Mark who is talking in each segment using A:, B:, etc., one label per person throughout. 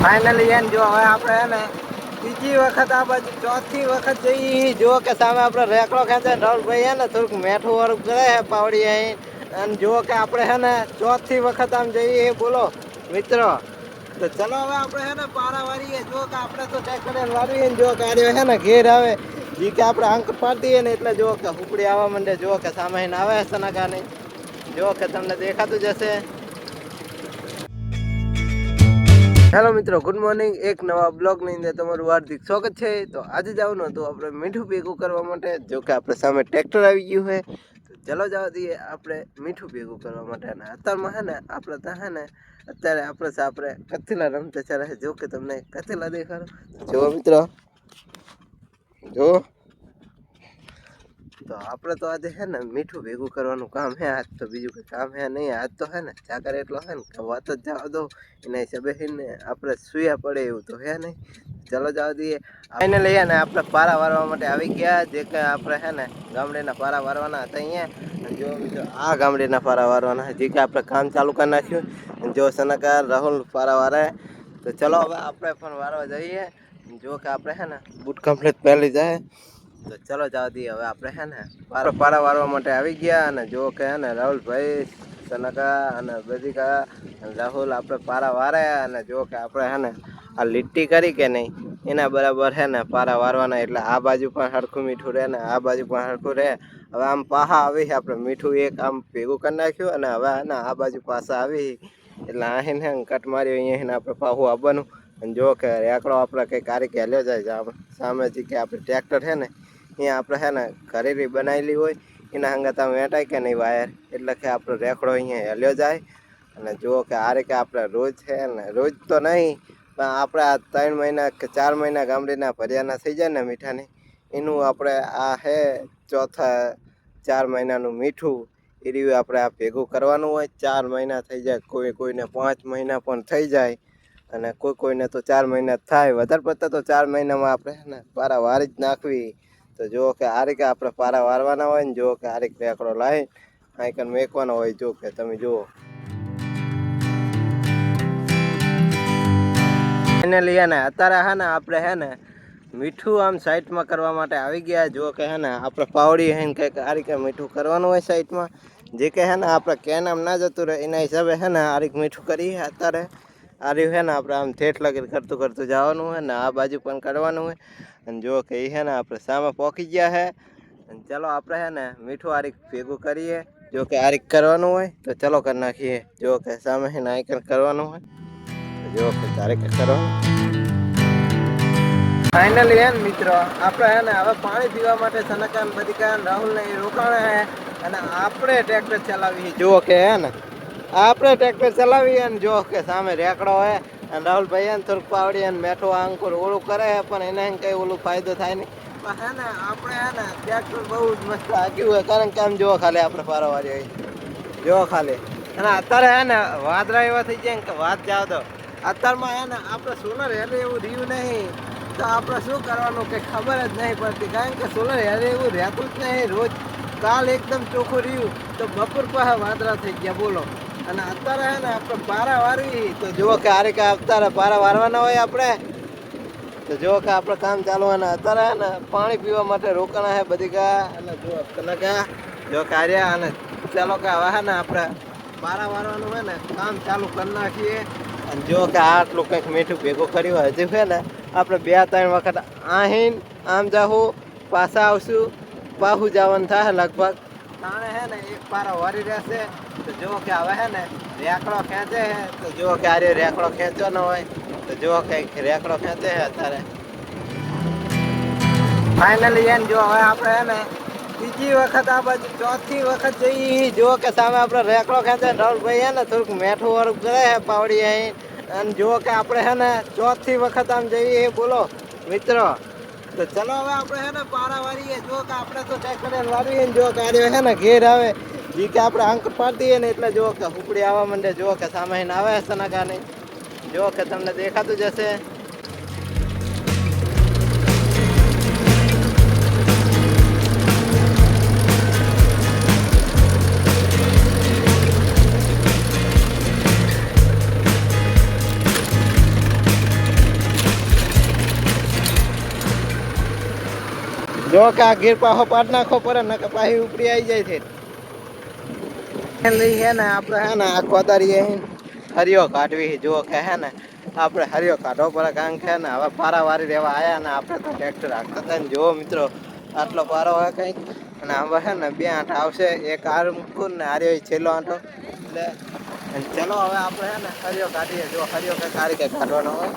A: Finally એમ જો હવે આપણે હે ને બીજી વખત આ બાજુ ચોથી વખત જઈએ. જો કે સામે આપણે રેકડો ખેંચે રાહુલભાઈ હે ને થોડુંક મેઠું વાળું કરે હે પાવડી અહીં. અને જો કે આપણે હે ને ચોથી વખત આમ જઈએ બોલો મિત્રો. તો ચલો હવે આપણે હે ને પારા વારીએ. જો કે આપણે તો ટ્રેક્ટર વારીએ ને જો કે આર્યો હે ને ઘેર આવે જી કે આપણે આંક પાડી દઈએ ને એટલે જો કે હુકડી આવવા માંડે. જો કે સામે આવે સનાકા નહીં. જો કે તમને દેખાતું જ હશે. હેલો મિત્રો, ગુડ મોર્નિંગ. એક નવા બ્લોગની અંદર તમારું હાર્દિક સ્વાગત છે. તો આજે જવાનું હતું આપણે મીઠું ભેગું કરવા માટે. જો કે આપણે સામે ટ્રેક્ટર આવી ગયું છે. તો ચલો જવા દઈએ આપણે મીઠું ભેગું કરવા માટે. અને અત્યારમાં હે ને આપણે ત્યાં હે ને અત્યારે આપણે કથેલા રમતા ચાલે છે. જો કે તમને કથેલા દેખાડો. જો મિત્રો જો તો આપણે તો આજે હે ને મીઠું ભેગું કરવાનું કામ હે. આજ તો બીજું કંઈ કામ હે નહીં. આજ તો હે ને ચાકર એટલો હે ને કે વાત જ જવા દો. એના હિસાબે ને આપણે સુયા પડે એવું તો હે નહીં. ચલો જવા દઈએ. ફાઇનલી હે ને આપણે પારા વારવા માટે આવી ગયા. જે કે આપણે હે ને ગામડેના પારા વારવાના હતા અહીંયા. જો મિત્રો આ ગામડેના પારા વારવાના જે કે આપણે કામ ચાલુ કરી નાખ્યું. જો સનકાર રાહુલ પારા વારે. તો ચલો હવે આપણે પણ વારવા જઈએ. જો કે આપણે હે ને બૂટ કમ્પ્લીટ પહેરી જાય. તો ચલો જવા દઈએ. હવે આપણે હે ને પારા વારવા માટે આવી ગયા. અને જો કે હે ને રાહુલભાઈ સનકા અને બદિકા રાહુલ આપણે પારા વારે. અને જો કે આપણે હે ને આ લીટી કરી કે નહીં એના બરાબર હે ને પારા વારવાના. એટલે આ બાજુ પણ હરખું મીઠું રહે ને આ બાજુ પણ હરખું રહે. હવે આમ પાહા આવી આપણે મીઠું એક આમ ભેગું કરી નાખ્યું. અને હવે હે ને આ બાજુ પાછા આવી એટલે અહીં હે કટ માર્યો. અહીંયા આપણે પાહું આવવાનું. અને જો કે રેકડો આપણે કંઈ કારીક હેલ્યો જાય સામેથી કે આપણે ટ્રેક્ટર છે ને અહીંયા આપણે હે ને ઘરેરી બનાવેલી હોય એના હંગાત આમ વેટાય કે નહીં વાયર. એટલે કે આપણો રેકડો અહીંયા હેલ્યો જાય. અને જુઓ કે આ રીતે આપણે રોજ છે ને રોજ તો નહીં પણ આપણે આ 3 મહિના કે 4 મહિના ગામડીના ભર્યાના થઈ જાય ને મીઠાની એનું આપણે આ હે ચોથા 4 મહિનાનું મીઠું એ રહ્યું આપણે આ ભેગું કરવાનું હોય. 4 મહિના થઈ જાય, કોઈને 5 મહિના પણ થઈ જાય અને કોઈને તો 4 મહિના જ થાય. વધારે પડતા તો 4 મહિનામાં આપણે ને પારા વારી જ નાખવી. તો જુઓ કે આ રીતે આપણે પારા વારવાના હોય ને જુઓ કે આ રીતે રેકડો લાવી આઈકન મેકવાનો હોય. જો કે તમે જુઓ ફાઇનલી હે ને અત્યારે હે ને આપણે હે ને મીઠું આમ સાઈડમાં કરવા માટે આવી ગયા. જો કે હે ને આપણે પાવડી હે ને કંઈક આ રીતે મીઠું કરવાનું હોય સાઈડમાં. જે કે હે ને આપણે કેન આમ ના જતું રહે એના હિસાબે હે ને આ રીતે મીઠું કરીએ. અત્યારે આ રહ્યું હે ને આપણે આમ ઠેઠ લગી કરતું જવાનું હોય ને આ બાજુ પણ કરવાનું હોય. અને જો કે એ હે ને આપણે સામે પહોંચી ગયા હે. અને ચલો આપણે હે ને મીઠું આ રીતે ભેગું કરીએ. જો કે આ રીતે કરવાનું હોય તો ચલો કરી નાખીએ. જો કે સામે હે ને આઈકન કરવાનું હોય. જો કે તારે કે કરો ફાઇનલી હે ને મિત્રો આપણે હે ને હવે પાણી પીવા માટે સનકાન બદિકાન રાહુલ ને રોકાણે હે. અને આપણે ટ્રેક્ટર ચલાવી. જુઓ કે હે ને આપણે ટ્રેક્ટર ચલાવીએ ને જો કે સામે રેકડો હે. અને રાહુલભાઈ હે ને થોડુંક પાવડી અને મેઠો અંકુર ઓળું કરે હે પણ એને કંઈ ઓલું ફાયદો થાય નહીં. પણ હે ને આપણે હે ને ટ્રેક્ટર બહુ જ મસ્ત હાક્યું હોય. કારણ કે આમ જુઓ ખાલી આપણે પારાવારી હોય જુઓ ખાલી. અને અત્યારે હે ને વાદળા એવા થઈ જાય ને કે વાત જાવ દો. અત્યારમાં હે ને આપણે સોલર હેલે એવું રહ્યું નહીં તો આપણે શું કરવાનું કંઈ ખબર જ નહીં પડતી. કારણ કે સોલર હેલે એવું રહેતું જ નહીં. રોજ કાલ એકદમ ચોખ્ખું રહ્યું તો બપોર પાસે વાદળા થઈ ગયા બોલો. અને અત્યારે હે ને આપણે પારા વારવી તો જુઓ કે આ રીતે અત્યારે પારા વારવાના હોય આપણે. તો જુઓ કે આપણે કામ ચાલુ અને અત્યારે હે ને પાણી પીવા માટે રોકાણા હે બધી ગા. અને જુઓ કનકા જો કાર્યા. અને ચાલો કે હવે હે ને આપણે પારા વારવાનું હોય ને કામ ચાલુ કરી નાખીએ. અને જો કે આટલું કંઈક મીઠું ભેગું કર્યું હોય હજુ છે ને આપણે 2-3 વખત આહીન આમ જાઉં પાછા આવશું પાછું જવાનું થાય લગભગ. તાણે હે ને એક પારા વારી રહેશે. તો જુઓ કે હવે હે ને રેકડો ખેંચે હે. તો જુઓ કે આ રેકડો ખેંચવાનો હોય તો જુઓ કંઈક રેકડો ખેંચે હે અત્યારે ફાઇનલી એને જો હવે આપણે હે ને બીજી વખત આ બાજુ ચોથી વખત જઈએ. જુઓ કે સામે આપણે રેકડો ખેંચે રાહુલભાઈ હે ને થોડુંક મેઠું વાળું કરે હે પાવડી અહીં. અને જુઓ કે આપણે હે ને ચોથી વખત આમ જઈએ બોલો મિત્રો. તો ચલો હવે આપણે હે ને પારા વારીએ. જો કે આપણે તો ટ્રેક્ટર વારીએ ને જો કે હે ને ઘેર આવે જે કે આપણે આંક પાડી દઈએ ને એટલે જો કે હુકડી આવવા માંડે. જો કે સામે આવે સનાકા નહીં. જો કે તમને દેખાતું જ હશે. જો કે આ ગીર પાહો પાડ નાખો પડે ને કે પાછી ઉપડી આવી જાય છે લઈ હે ને આપણે હે ને આ કોદારી હરિયો કાઢવી જો કે હે ને આપણે હરિયો કાઢવો પડે કારણ કે ને હવે પારા વારી રહેવા આવ્યા ને આપણે તો ટ્રેક્ટર હાંકતા હતા ને જો મિત્રો આટલો પારો હોય કંઈક અને હવે હે ને 2 આંટા આવશે એક આર મૂકું ને આર્યો છેલ્લો આંટો એટલે ચલો હવે આપણે હે ને હરિયો કાઢીએ જો હરિયો કંઈક આ રીતે કાઢવાનો હોય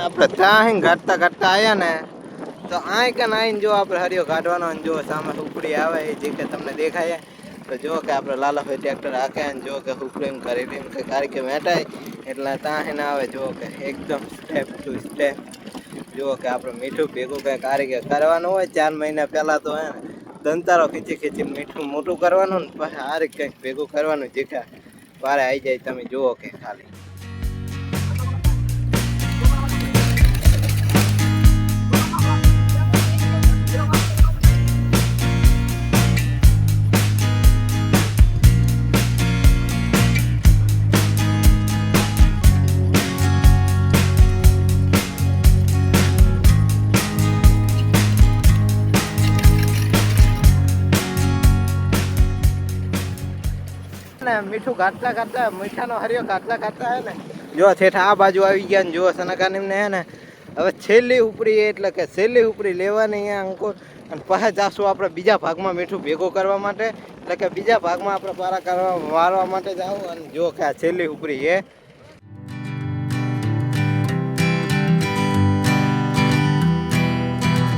A: આપણે ત્યાં કાઢતા કાઢતા આવ્યા ને તો આય કે આઈને જો આપણે હરિયો કાઢવાનો જો સામે ઉપડી આવે એ જે કે તમને દેખાય તો જો કે આપણે લાલાભાઈ ટ્રેક્ટર હાકે ને જો કે ઉપડી એમ કરી એમ કે કારીકે વેટાય એટલે ત્યાં એને આવે જો કે એકદમ સ્ટેપ ટુ સ્ટેપ જો કે આપણે મીઠું ભેગું કંઈ કારીકે કરવાનું હોય 4 મહિના પહેલાં તો હે ને દંતારો ખીચી ખીચી મીઠું મોટું કરવાનું ને પછી આ રીતે કંઈક ભેગું કરવાનું જીખા પારે આવી જાય તમે જુઓ કે ખાલી મીઠું કાઢતા કાઢતા મીઠાનો હરિયો કાઢતા કાઢતા હે ને જો ઠેઠા આ બાજુ આવી ગયા ને જો સનકાને એમને હે ને હવે છેલ્લી ઉપરી એટલે કે છેલ્લી ઉપરી લેવાની અહીંયા અંકુર અને પછી જાશું આપણે બીજા ભાગમાં મીઠું ભેગું કરવા માટે એટલે કે બીજા ભાગમાં આપણે પારા કરવા મારવા માટે જાવ અને જો કે આ છેલ્લી ઉપરી છે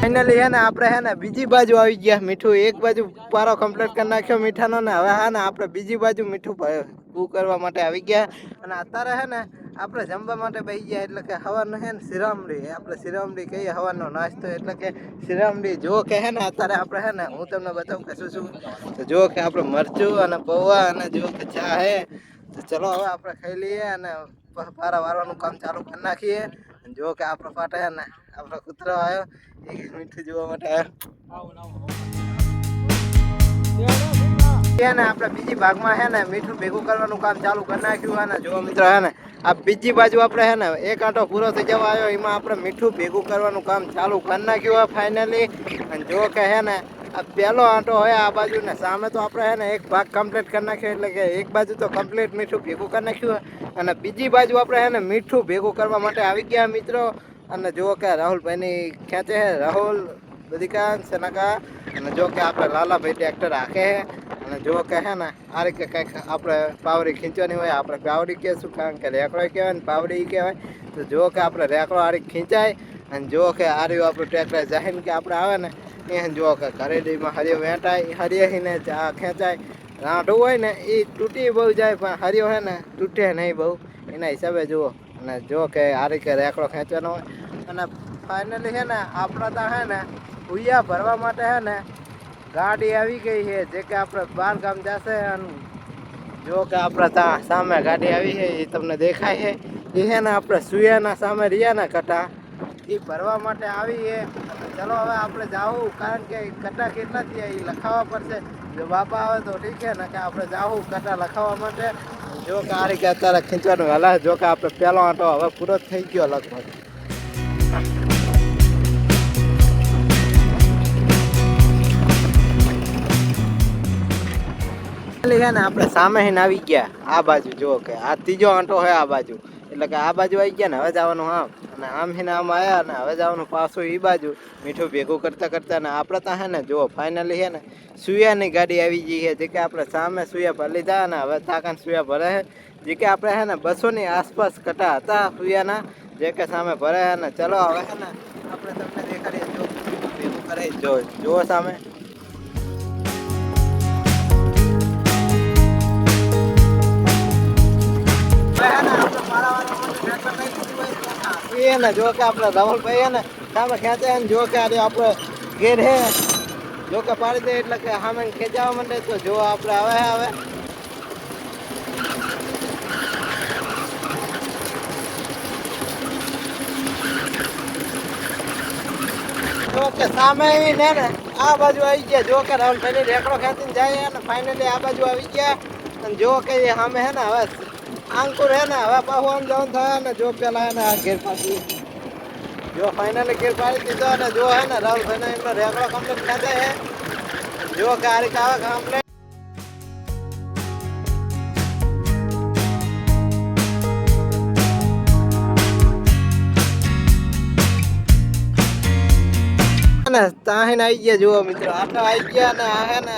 A: ફાઇનલી હે ને આપણે હે ને બીજી બાજુ આવી ગયા મીઠું એક બાજુ પારો કમ્પ્લીટ કરી નાખ્યો મીઠાનો ને હવે હે ને આપણે બીજી બાજુ મીઠું પૂ કરવા માટે આવી ગયા અને અત્યારે હે ને આપણે જમવા માટે બેસી ગયા એટલે કે હવાનું હે ને શિરામડી આપણે શિરામડી કહીએ હવાનો નાસ્તો એટલે કે શિરામડી જો કે હે ને અત્યારે આપણે હે ને હું તમને બતાવું કે શું શું તો જો કે આપણે મરચું અને પૌવા અને જો કે ચા હે તો ચલો હવે આપણે ખાઈ લઈએ અને પારા વારવાનું કામ ચાલુ કરી નાખીએ જો કે આપણે પાટે હે ને આપણો કૂતરો આવ્યો એક મીઠું જોવા માટે આવ્યો ને આપણે બીજી ભાગમાં હે ને મીઠું ભેગું કરવાનું કામ ચાલુ કરી નાખ્યું હે ને જો મિત્રો હે ને આ બીજી બાજુ આપણે હે ને એક આંટો પૂરો થઈ જવા આવ્યો એમાં આપણે મીઠું ભેગું કરવાનું કામ ચાલુ કરી નાખ્યું હોય ફાઇનલી અને જો કે હે ને આ પહેલો આંટો હોય આ બાજુ ને સામે તો આપણે હે ને એક ભાગ કમ્પ્લીટ કરી નાખ્યો એટલે કે એક બાજુ તો કમ્પ્લીટ મીઠું ભેગું કરી નાખ્યું અને બીજી બાજુ આપણે હે ને મીઠું ભેગું કરવા માટે આવી ગયા મિત્રો અને જો કે રાહુલભાઈની ખેંચે છે રાહુલ બધિકાન સનકા અને જો કે આપણે લાલાભાઈ ટ્રેક્ટર હાકે અને જો કે હે ને આ રીતે કંઈક આપણે પાવડી ખીંચવાની હોય આપણે પાવડી કહેશું કારણ કે રેકડો કહેવાય ને પાવડી કહેવાય તો જો કે આપણે રેકડો આ રીતે ખીંચાય અને જો કે આ રહ્યું આપણું ટ્રેક્ટર જાહીને કે આપણે આવે ને એ જો કે ઘરેડીમાં હરિયો વેંટાય હરિયાઈને ખેંચાય રાંઢું હોય ને એ તૂટી બહુ જાય પણ હરિયો હે ને તૂટે નહીં બહુ એના હિસાબે જુઓ અને જો કે આ રીતે રેકડો ખેંચવાનો હોય અને ફાઇનલી છે ને આપણે ત્યાં હે ને ઉયા ભરવા માટે હે ને ગાડી આવી ગઈ છે જે કે આપણે બહાર ગામ જશે અને જો કે આપણે ત્યાં સામે ગાડી આવી છે એ તમને દેખાય છે એ છે ને આપણે સુયાના સામે રહ્યા ને કટા એ ભરવા માટે આવી છે ચલો હવે આપણે જાવું કારણ કે કટા કેટલા થયા એ લખાવવા પડશે જો બાપા આવે તો ઠીક છે ને કે આપણે જાવું કટા લખાવવા માટે જો કે આ રીતે અત્યારે ખીંચવાનું હલા જો કે આપણે પહેલો આંટો હવે પૂરો થઈ ગયો લગભગ છે ને આપણે સામે આવી ગયા આ બાજુ જો કે આ ત્રીજો આંટો હોય આ બાજુ એટલે કે આ બાજુ આવી ગયા ને હવે જવાનું આમ અને આમ હિને આમ આવ્યા ને હવે જવાનું પાછું એ બાજુ મીઠું ભેગું કરતા કરતા ને આપણે ત્યાં હે ને જો ફાઇનલી છે ને સુયાની ગાડી આવી ગઈ છે જે કે આપણે સામે સુયા ભરી લીધા ને હવે તાકાન સુયા ભરે છે જે કે આપણે હે ને 200ની આસપાસ કટા હતા સુયાના જે કે સામે ભરે છે ને ચલો હવે છે ને આપણે તમને દેખાડીએ જો ભેગું કરે જો સામે ને જો કે આપણે રાહુલભાઈ હે ને સામે ખેંચે ને જો કે આપણે ઘેર હે જો કે પાડી દે એટલે કે સામે ખેંચાવા માંડે તો જો આપણે આવે જો કે સામે ને આ બાજુ આવી ગયા જો કે રાહુલભાઈ રેકડો ખેંચીને જાય અને ફાઇનલી આ બાજુ આવી ગયા અને જો કે સામે હે ને હવે અંકુર હે ને હવે પાછું જવાનું થાય ને જો પેલા હે ને આ ઘેર પાછી જો ફાઇનલી ઘેર પાડી દીધો અને જો હે ને રાહુલભાઈ એમનો રેકડો કમ્પ્લીટ ખાધે હે જો કે આ રીતે આવે કમ્પ્લીટ તાહીને આવી ગયા જુઓ મિત્રો આટલો આવી ગયા ને આ હે ને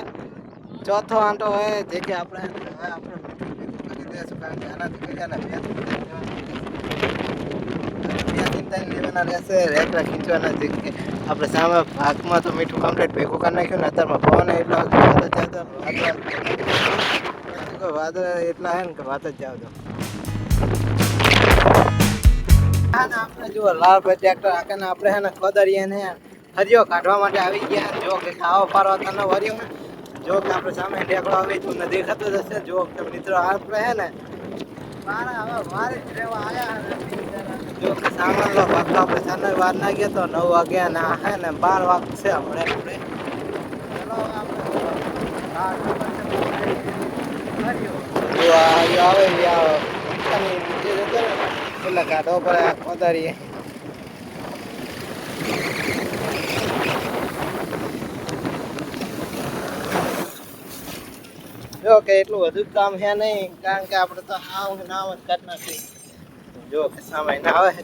A: ચોથો આંટો હોય જે કે આપણે કરી દેશું કારણ કે આનાથી કર્યા ને લેવાના રહેશે રેકડા ખીંચવાના જે કે આપણે સામે ભાગમાં તો મીઠું કમ્પ્લીટ ભેગું કરી નાખ્યું ને અત્યારમાં પવન એટલો વાદળ એટલા હે ને કે વાત જ જાવ દો આપણે જુઓ લાલભાઈ ટ્રેક્ટર આખે આપણે હે ને ખોદરીએ ને હરિયો કાઢવા માટે આવી ગયા જો કે ખાવા પારવા તને વર્યો ને જો કે આપણે સામે ઢેકડો આવી તમને દેખાતો જ હશે જો કે મિત્રો આપણે હે ને મારા હવે વારે જ રહેવા આવ્યા જો કે સામાન લો ભાગતો આપણે સામે વાર ના ગયા તો 9 વાગ્યા ના હે ને 12 વાગશે હમણાં આપણે ચલો આવે પેલા કાઢો પડે ખોદારીએ જો કે એટલું વધુ કામ છે નહીં કારણ કે આપણે તો આવ નામ જ કરી નાખી જો કે સામે ના આવે છે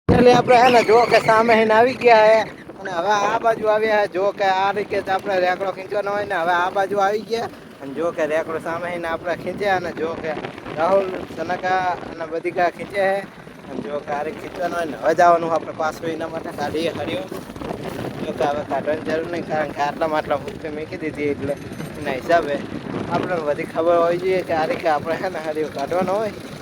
A: એટલે આપણે હે ને જો કે સામે આવી ગયા હે અને હવે આ બાજુ આવ્યા હે જો કે આ રીતે આપણે રેકડો ખીંચવાનો હોય ને હવે આ બાજુ આવી ગયા અને જો કે રેકડો સામે આપણે ખીંચ્યા અને જો કે રાહુલ સનકા અને બધી ખીંચે છે અને જો કે આ રીતે ખીંચવાનો હોય ને હવે જવાનું આપણે પાછું એના માટે કાઢીએ હર્યો જો કે હવે કાઢવાની જરૂર નહીં કારણ કે આટલા મૂકી મૂકી દીધી એટલે એના હિસાબે આપણે બધી ખબર હોવી જોઈએ કે આ રીતે આપણે છે ને હર્યો કાઢવાનો હોય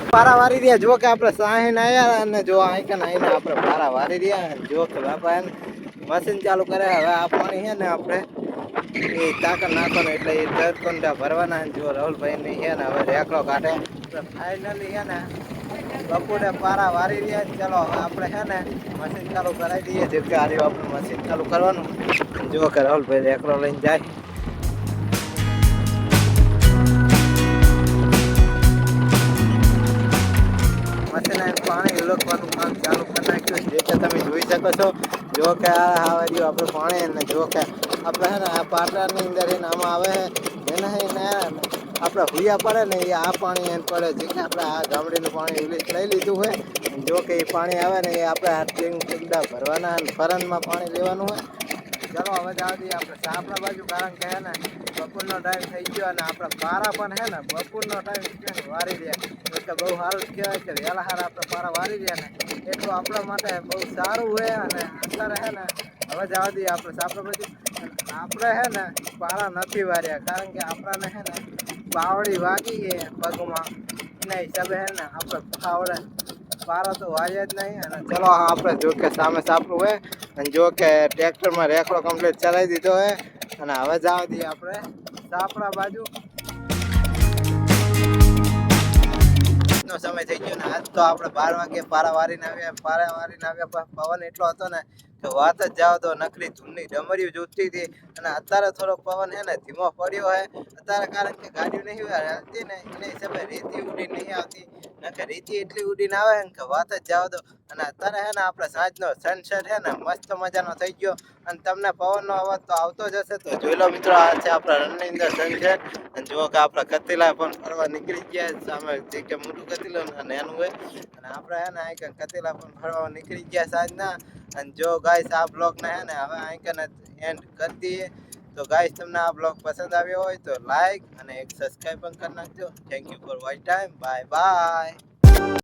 A: પારા વારી રહ્યા જો કે આપણે સાહીને આવ્યા અને જો આઈકન આવીને આપણે પારા વારી રહ્યા જો કે બાપા એને મશીન ચાલુ કરે હવે આ પાણી છે ને આપણે એ તાકર નાખવાનું એટલે એ 10 કંડા ભરવાના જો રાહુલભાઈને છે ને હવે રેકડો કાઢે ફાઇનલી છે ને બપોરે પારા વારી રહ્યા ચલો હવે આપણે છે ને મશીન ચાલુ કરાવી દઈએ જેમ કે આ આપણે મશીન ચાલુ કરવાનું જો કે રાહુલભાઈ રેકડો લઈને જાય પાણી ઉલકવાનું કામ ચાલુ કરી નાખ્યું જે કે તમે જોઈ શકો છો જો કે આ વાર્યું આપણે પાણી ને જો કે આપણે છે ને આ પાટલાની અંદર એને આમાં આવે એને આપણે હુયા પડે ને એ આ પાણી એને પડે જે કે આપણે આ ગામડીનું પાણી લઈ લીધું હોય જો કે એ પાણી આવે ને એ આપણે હાથિંગ કુંડા ભરવાના અને ફરનમાં પાણી લેવાનું હોય ચલો હવે જવા દઈએ આપણે સાપડા બાજુ કારણ કે હે ને બપોરનો ટાઈમ થઈ ગયો અને આપણા પારા પણ હે ને બપોરનો ટાઈમ વારી રહ્યા એટલે બહુ સારું કહેવાય કે વહેલા હાર આપણે પારા વારી રહ્યા ને એટલું આપણા માટે બહુ સારું હોય અને અત્યારે હે ને હવે જવા દઈએ આપણે સાપડા બાજુ આપણે હે ને પારા નથી વાર્યા કારણ કે આપણાને હે ને પાવડી વાગી ગઈ પગમાં એના હિસાબે હે ને આપણે પાવડે પારા તો વાર્યા જ નહીં અને ચલો આપણે જો કે સામે સાપડું હોય અને જો કે ટ્રેક્ટરમાં રેકડો કમ્પ્લીટ ચલાવી દીધો હોય અને હવે જવા દઈએ આપણે સાપડા બાજુ નો સમય થઈ ગયો ને આજ તો આપણે 12 વાગે પારા વારીને આવ્યા પવન એટલો હતો ને કે વાત જ જાવ તો નકરી ધૂળની ડમરીઓ જોતી હતી અને અત્યારે થોડોક પવન છે ને ધીમો પડ્યો હોય અત્યારે કારણ કે ગાડીઓ નહીં હાલતી ને એને હિસાબે રેતી ઉડી નહીં આવતી કે રેતી એટલી ઉડીને આવે ને કે વાત જ જાવ તો અને અત્યારે છે ને આપણે સાંજનો સનસેટ છે ને મસ્ત મજાનો થઈ ગયો અને તમને પવનનો અવાજ તો આવતો જ હશે તો જોઈ લો મિત્રો આ છે આપણા રણની અંદર સનસેટ અને જો કે આપણા કતીલા પણ ફરવા નીકળી ગયા સામે જે કે મોટું કતીલું અને એનું હોય અને આપણે છે ને આ કતીલા પણ ફરવા નીકળી ગયા સાંજના અને જો ગાઈસ આ બ્લોગને હે ને હવે આઈકન એન્ડ કરી દઈએ તો ગાઈસ તમને આ બ્લોગ પસંદ આવ્યો હોય તો લાઈક અને એક સબસ્ક્રાઇબ પણ કરી નાખજો thank you for watch time bye bye